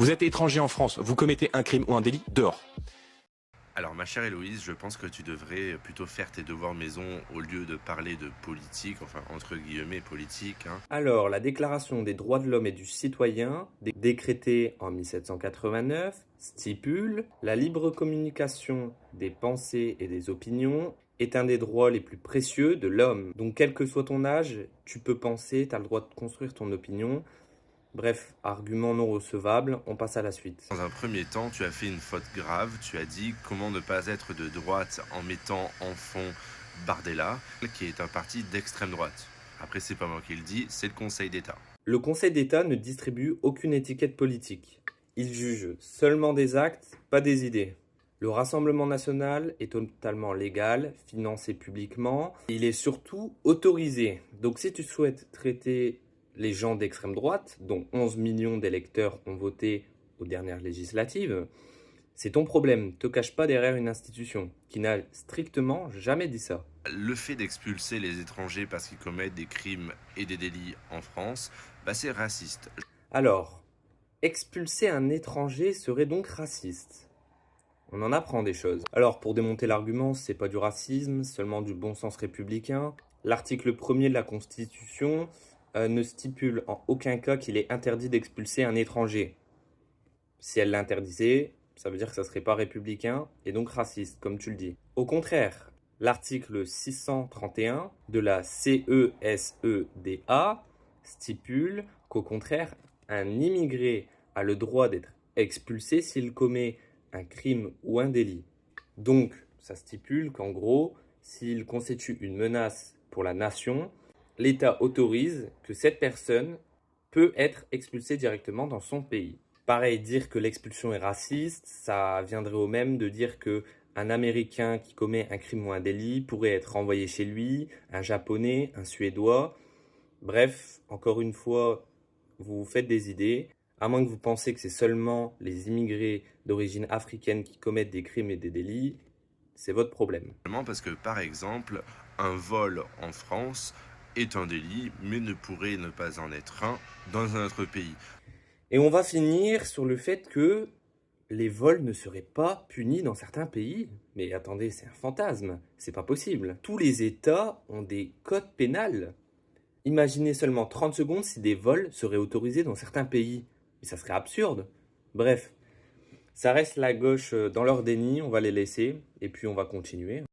Vous êtes étranger en France, vous commettez un crime ou un délit, dehors. Alors, ma chère Héloïse, je pense que tu devrais plutôt faire tes devoirs maison au lieu de parler de politique, enfin, entre guillemets, politique, hein. Alors, la Déclaration des droits de l'homme et du citoyen, décrétée en 1789, stipule la libre communication des pensées et des opinions est un des droits les plus précieux de l'homme. Donc, quel que soit ton âge, tu peux penser, tu as le droit de construire ton opinion. Bref, argument non recevable, on passe à la suite. Dans un premier temps, tu as fait une faute grave. Tu as dit comment ne pas être de droite en mettant en fond Bardella, qui est un parti d'extrême droite. Après, c'est pas moi qui le dis, c'est le Conseil d'État. Le Conseil d'État ne distribue aucune étiquette politique. Il juge seulement des actes, pas des idées. Le Rassemblement national est totalement légal, financé publiquement. Il est surtout autorisé. Donc si tu souhaites traiter les gens d'extrême droite, dont 11 millions d'électeurs ont voté aux dernières législatives, c'est ton problème. Te cache pas derrière une institution qui n'a strictement jamais dit ça. Le fait d'expulser les étrangers parce qu'ils commettent des crimes et des délits en France, c'est raciste. Alors, expulser un étranger serait donc raciste. On en apprend des choses. Alors, pour démonter l'argument, c'est pas du racisme, seulement du bon sens républicain. L'article 1er de la Constitution ne stipule en aucun cas qu'il est interdit d'expulser un étranger. Si elle l'interdisait, ça veut dire que ça serait pas républicain et donc raciste, comme tu le dis. Au contraire, l'article 631 de la CESEDA stipule qu'au contraire, un immigré a le droit d'être expulsé s'il commet un crime ou un délit. Donc, ça stipule qu'en gros, s'il constitue une menace pour la nation, l'État autorise que cette personne peut être expulsée directement dans son pays. Pareil, dire que l'expulsion est raciste, ça viendrait au même de dire que un Américain qui commet un crime ou un délit pourrait être renvoyé chez lui, un Japonais, un Suédois. Bref, encore une fois, vous vous faites des idées. À moins que vous pensiez que c'est seulement les immigrés d'origine africaine qui commettent des crimes et des délits, c'est votre problème. Parce que, par exemple, un vol en France est un délit, mais ne pourrait ne pas en être un dans un autre pays. Et on va finir sur le fait que les vols ne seraient pas punis dans certains pays. Mais attendez, c'est un fantasme, c'est pas possible. Tous les États ont des codes pénals. Imaginez seulement 30 secondes si des vols seraient autorisés dans certains pays. Mais ça serait absurde. Bref, ça reste la gauche dans leur déni, on va les laisser, et puis on va continuer.